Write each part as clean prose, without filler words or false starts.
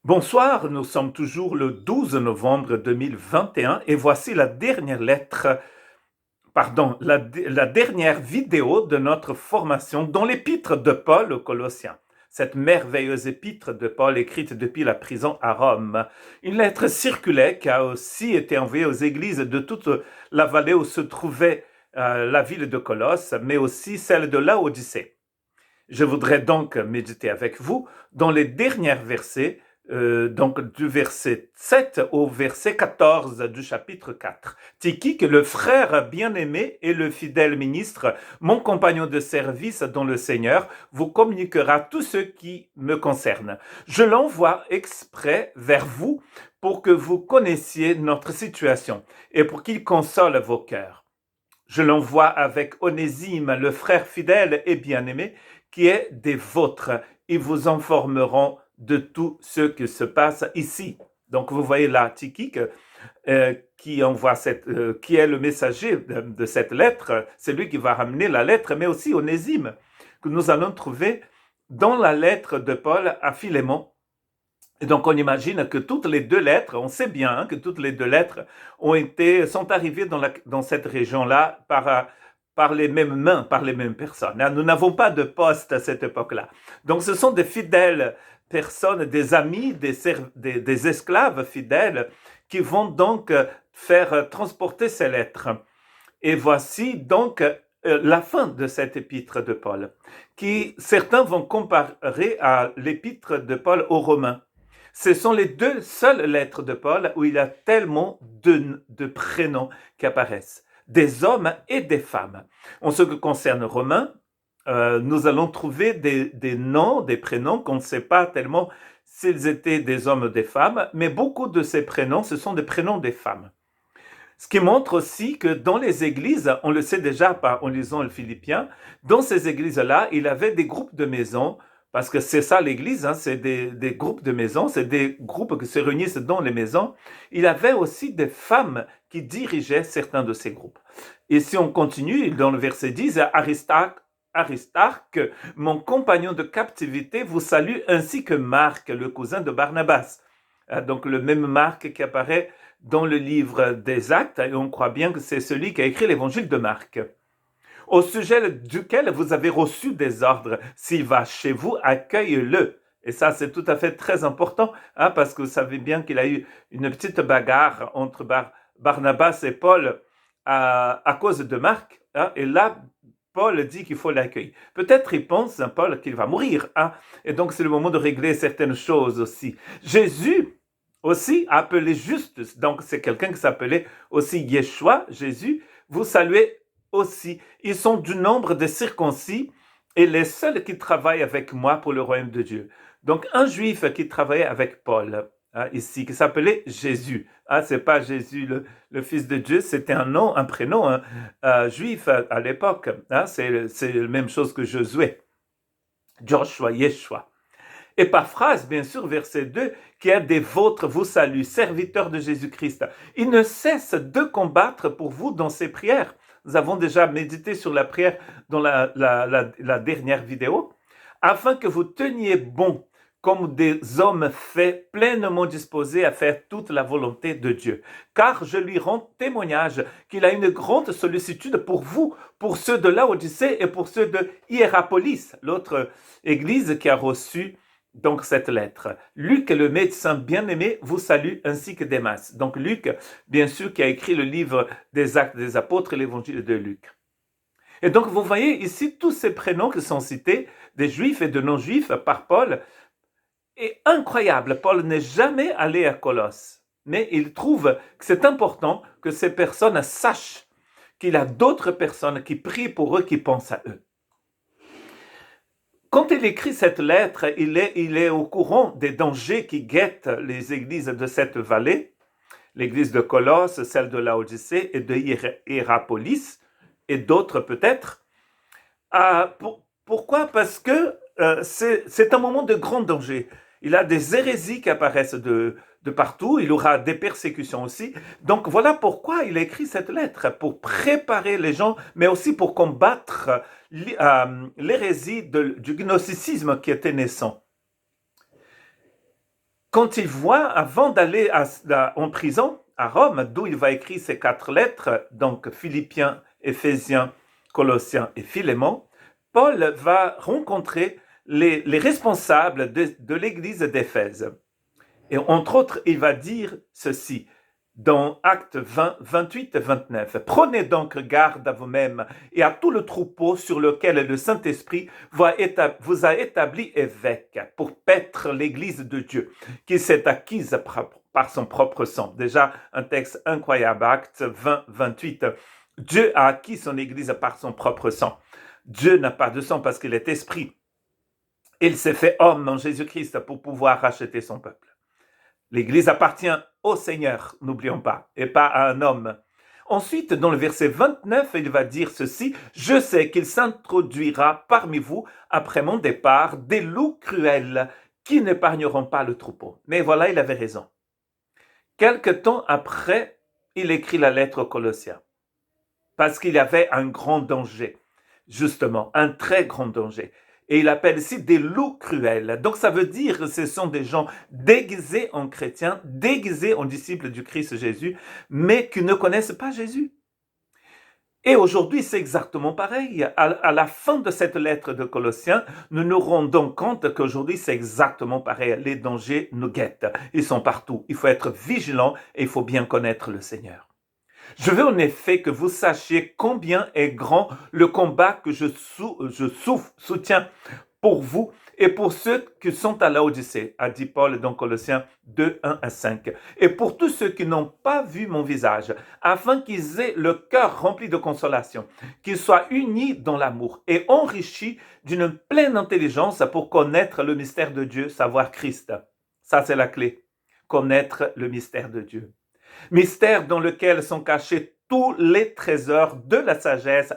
Bonsoir, nous sommes toujours le 12 novembre 2021 et voici la dernière la dernière vidéo de notre formation dans l'épître de Paul aux Colossiens. Cette merveilleuse épître de Paul écrite depuis la prison à Rome. Une lettre circulaire qui a aussi été envoyée aux églises de toute la vallée où se trouvait la ville de Colosse, mais aussi celle de Laodicée. Je voudrais donc méditer avec vous dans les derniers versets, donc du verset 7 au verset 14 du chapitre 4. Tychique, le frère bien-aimé et le fidèle ministre, mon compagnon de service dans le Seigneur, vous communiquera tout ce qui me concerne. Je l'envoie exprès vers vous pour que vous connaissiez notre situation et pour qu'il console vos cœurs. Je l'envoie avec Onésime, le frère fidèle et bien-aimé, qui est des vôtres. Ils vous informeront de tout ce qui se passe ici. Donc vous voyez là Tychique qui est le messager de cette lettre, c'est lui qui va ramener la lettre, mais aussi Onésime, que nous allons trouver dans la lettre de Paul à Philémon. Et donc on imagine que toutes les deux lettres, on sait bien que toutes les deux lettres sont arrivées dans cette région-là par les mêmes mains, par les mêmes personnes. Nous n'avons pas de poste à cette époque-là. Donc ce sont des fidèles personnes, des amis, des esclaves fidèles qui vont donc faire transporter ces lettres. Et voici donc la fin de cette épître de Paul, qui certains vont comparer à l'épître de Paul aux Romains. Ce sont les deux seules lettres de Paul où il y a tellement de prénoms qui apparaissent, des hommes et des femmes. En ce qui concerne Romains, nous allons trouver des noms, des prénoms qu'on ne sait pas tellement s'ils étaient des hommes ou des femmes, mais beaucoup de ces prénoms, ce sont des prénoms des femmes. Ce qui montre aussi que dans les églises, on le sait déjà en lisant le Philippiens, dans ces églises-là, il y avait des groupes de maisons, parce que c'est ça l'église, c'est des groupes de maisons, c'est des groupes qui se réunissent dans les maisons. Il y avait aussi des femmes qui dirigeaient certains de ces groupes. Et si on continue, dans le verset 10, Aristarque, mon compagnon de captivité, vous salue, ainsi que Marc, le cousin de Barnabas. Donc le même Marc qui apparaît dans le livre des Actes, et on croit bien que c'est celui qui a écrit l'évangile de Marc, au sujet duquel vous avez reçu des ordres. S'il va chez vous, accueille-le. Et ça, c'est tout à fait très important, parce que vous savez bien qu'il y a eu une petite bagarre entre Barnabas et Paul à cause de Marc. Et là, Paul dit qu'il faut l'accueillir. Peut-être il pense, Paul, qu'il va mourir. Et donc, c'est le moment de régler certaines choses aussi. Jésus aussi appelé Justus, donc c'est quelqu'un qui s'appelait aussi Yeshua, Jésus, vous saluez aussi. Ils sont du nombre des circoncis et les seuls qui travaillent avec moi pour le royaume de Dieu. Donc un juif qui travaillait avec Paul, ici, qui s'appelait Jésus. C'est pas Jésus le Fils de Dieu, c'était un nom, un prénom juif à l'époque. C'est la même chose que Josué, Joshua, Yeshua. Épaphrase, bien sûr, verset 2, qui est des vôtres vous salue, serviteur de Jésus-Christ. Il ne cesse de combattre pour vous dans ses prières. Nous avons déjà médité sur la prière dans la dernière vidéo, afin que vous teniez bon comme des hommes faits, pleinement disposés à faire toute la volonté de Dieu. Car je lui rends témoignage qu'il a une grande sollicitude pour vous, pour ceux de Laodicée et pour ceux de Hiérapolis, l'autre église qui a reçu donc cette lettre. Luc, le médecin bien-aimé, vous salue, ainsi que Démas. Donc Luc, bien sûr, qui a écrit le livre des Actes des Apôtres et l'évangile de Luc. Et donc vous voyez ici tous ces prénoms qui sont cités, des juifs et de non-juifs, par Paul. Et incroyable, Paul n'est jamais allé à Colosse, mais il trouve que c'est important que ces personnes sachent qu'il y a d'autres personnes qui prient pour eux, qui pensent à eux. Quand il écrit cette lettre, il est au courant des dangers qui guettent les églises de cette vallée, l'église de Colosse, celle de Laodicée et de Hiérapolis, et d'autres peut-être. Pourquoi? Parce que c'est un moment de grand danger. Il y a des hérésies qui apparaissent de partout, il y aura des persécutions aussi. Donc voilà pourquoi il a écrit cette lettre, pour préparer les gens, mais aussi pour combattre l'hérésie du gnosticisme qui était naissant. quand il voit, avant d'aller en prison à Rome, d'où il va écrire ces 4 lettres, donc Philippiens, Éphésiens, Colossiens et Philémon, Paul va rencontrer les responsables de l'église d'Éphèse. Et entre autres, il va dire ceci dans Actes 20, 28 et 29. Prenez donc garde à vous-même et à tout le troupeau sur lequel le Saint-Esprit vous a établi évêque pour paître l'église de Dieu, qui s'est acquise par son propre sang. Déjà, un texte incroyable, Actes 20, 28. Dieu a acquis son église par son propre sang. Dieu n'a pas de sang parce qu'il est esprit. Il s'est fait homme en Jésus-Christ pour pouvoir racheter son peuple. L'Église appartient au Seigneur, n'oublions pas, et pas à un homme. Ensuite, dans le verset 29, il va dire ceci, « Je sais qu'il s'introduira parmi vous, après mon départ, des loups cruels qui n'épargneront pas le troupeau. » Mais voilà, il avait raison. Quelque temps après, il écrit la lettre aux Colossiens, parce qu'il y avait un grand danger, justement, un très grand danger. Et il appelle ici des loups cruels. Donc ça veut dire que ce sont des gens déguisés en chrétiens, déguisés en disciples du Christ Jésus, mais qui ne connaissent pas Jésus. Et aujourd'hui, c'est exactement pareil. À la fin de cette lettre de Colossiens, nous nous rendons compte qu'aujourd'hui, c'est exactement pareil. Les dangers nous guettent. Ils sont partout. Il faut être vigilant et il faut bien connaître le Seigneur. Je veux en effet que vous sachiez combien est grand le combat que je soutiens pour vous et pour ceux qui sont à Laodicée, a dit Paul dans Colossiens 2, 1 à 5. Et pour tous ceux qui n'ont pas vu mon visage, afin qu'ils aient le cœur rempli de consolation, qu'ils soient unis dans l'amour et enrichis d'une pleine intelligence pour connaître le mystère de Dieu, savoir Christ. Ça, c'est la clé. Connaître le mystère de Dieu. Mystère dans lequel sont cachés tous les trésors de la sagesse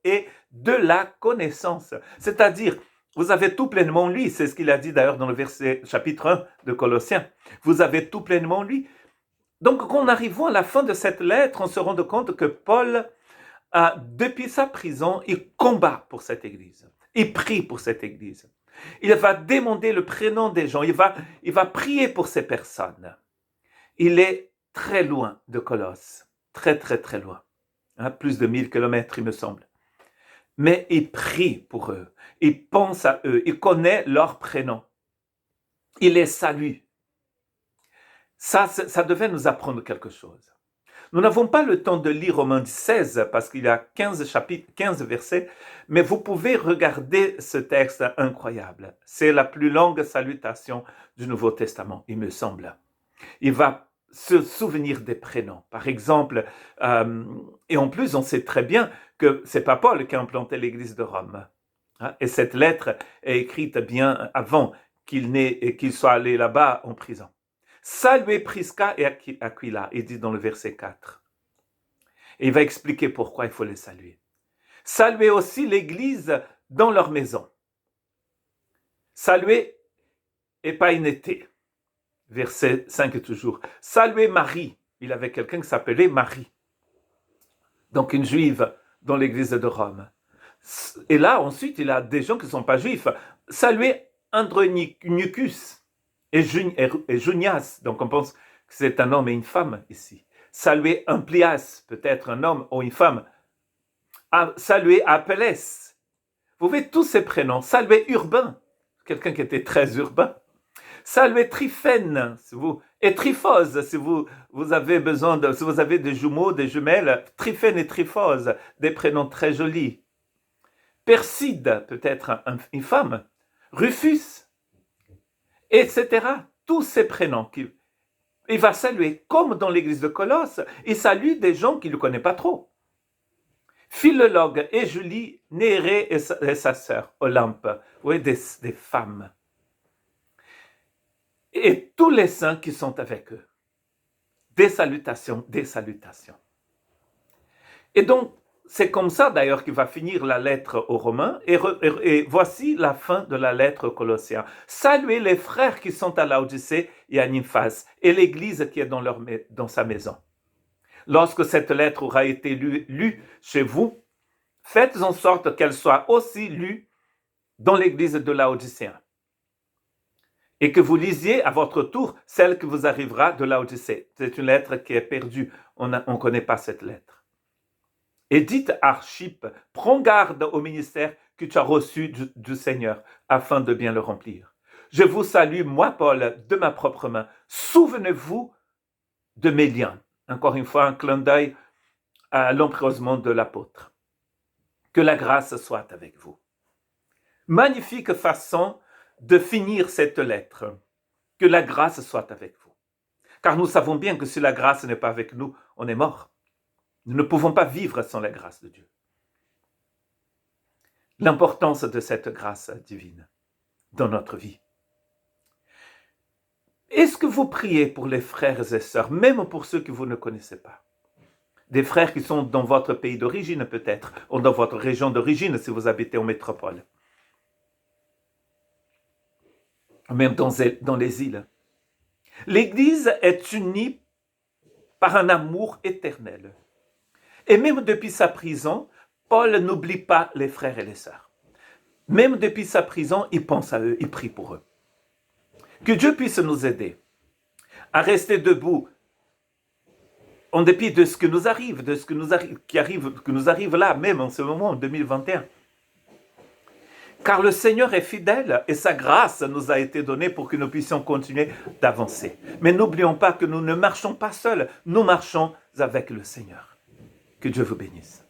et de la connaissance. C'est-à-dire, vous avez tout pleinement en lui. C'est ce qu'il a dit d'ailleurs dans le chapitre 1 de Colossiens. Vous avez tout pleinement en lui. Donc, quand on arrive à la fin de cette lettre, on se rend compte que Paul, depuis sa prison, il combat pour cette église. Il prie pour cette église. Il va demander le prénom des gens. Il va prier pour ces personnes. Il est très loin de Colosse, très très très loin, plus de 1000 kilomètres il me semble. Mais il prie pour eux, il pense à eux, il connaît leurs prénoms, il les salue. Ça devait nous apprendre quelque chose. Nous n'avons pas le temps de lire Romains 16 parce qu'il y a 15 chapitres, 15 versets, mais vous pouvez regarder ce texte incroyable. C'est la plus longue salutation du Nouveau Testament, il me semble. Il va se souvenir des prénoms. Par exemple, et en plus, on sait très bien que c'est pas Paul qui a implanté l'église de Rome. Et cette lettre est écrite bien avant qu'il soit allé là-bas en prison. Saluez Prisca et Aquila, il dit dans le verset 4. Et il va expliquer pourquoi il faut les saluer. Saluez aussi l'église dans leur maison. Saluez Épainété. Verset 5 toujours. Saluez Marie. Il avait quelqu'un qui s'appelait Marie. Donc une juive dans l'église de Rome. Et là, ensuite, il a des gens qui ne sont pas juifs. Saluez Andronicus et Junias. Donc on pense que c'est un homme et une femme ici. Saluez Amplias, peut-être un homme ou une femme. Saluez Apelles. Vous voyez tous ces prénoms. Saluez Urbain, quelqu'un qui était très urbain. Saluez Tryphène, et Tryphose, si vous avez besoin si vous avez des jumeaux, des jumelles, Tryphène et Tryphose, des prénoms très jolis. Perside, peut-être une femme, Rufus, etc. Tous ces prénoms. Il va saluer, comme dans l'église de Colosse, il salue des gens qu'il ne connaît pas trop. Philologue et Julie, Nérée et sa sœur, Olympe, oui, des femmes. Et tous les saints qui sont avec eux. Des salutations, des salutations. Et donc, c'est comme ça d'ailleurs qu'il va finir la lettre aux Romains. Et voici la fin de la lettre aux Colossiens. Saluez les frères qui sont à Laodicée et à Nymphas et l'église qui est dans sa maison. Lorsque cette lettre aura été lue chez vous, faites en sorte qu'elle soit aussi lue dans l'église de Laodicéens. et que vous lisiez à votre tour celle qui vous arrivera de Laodicée. C'est une lettre qui est perdue, on ne connaît pas cette lettre. Et dites à Archippe, prends garde au ministère que tu as reçu du Seigneur, afin de bien le remplir. Je vous salue, moi Paul, de ma propre main. Souvenez-vous de mes liens. Encore une fois, un clin d'œil à l'empressement de l'apôtre. Que la grâce soit avec vous. Magnifique façon de finir cette lettre. Que la grâce soit avec vous. Car nous savons bien que si la grâce n'est pas avec nous, on est mort. Nous ne pouvons pas vivre sans la grâce de Dieu. L'importance de cette grâce divine dans notre vie. Est-ce que vous priez pour les frères et sœurs, même pour ceux que vous ne connaissez pas? Des frères qui sont dans votre pays d'origine peut-être, ou dans votre région d'origine si vous habitez en métropole. Même dans les îles. L'Église est unie par un amour éternel. Et même depuis sa prison, Paul n'oublie pas les frères et les sœurs. Même depuis sa prison, il pense à eux, il prie pour eux. Que Dieu puisse nous aider à rester debout en dépit de ce que nous arrive, que nous arrive là, même en ce moment, en 2021. Car le Seigneur est fidèle et sa grâce nous a été donnée pour que nous puissions continuer d'avancer. Mais n'oublions pas que nous ne marchons pas seuls, nous marchons avec le Seigneur. Que Dieu vous bénisse.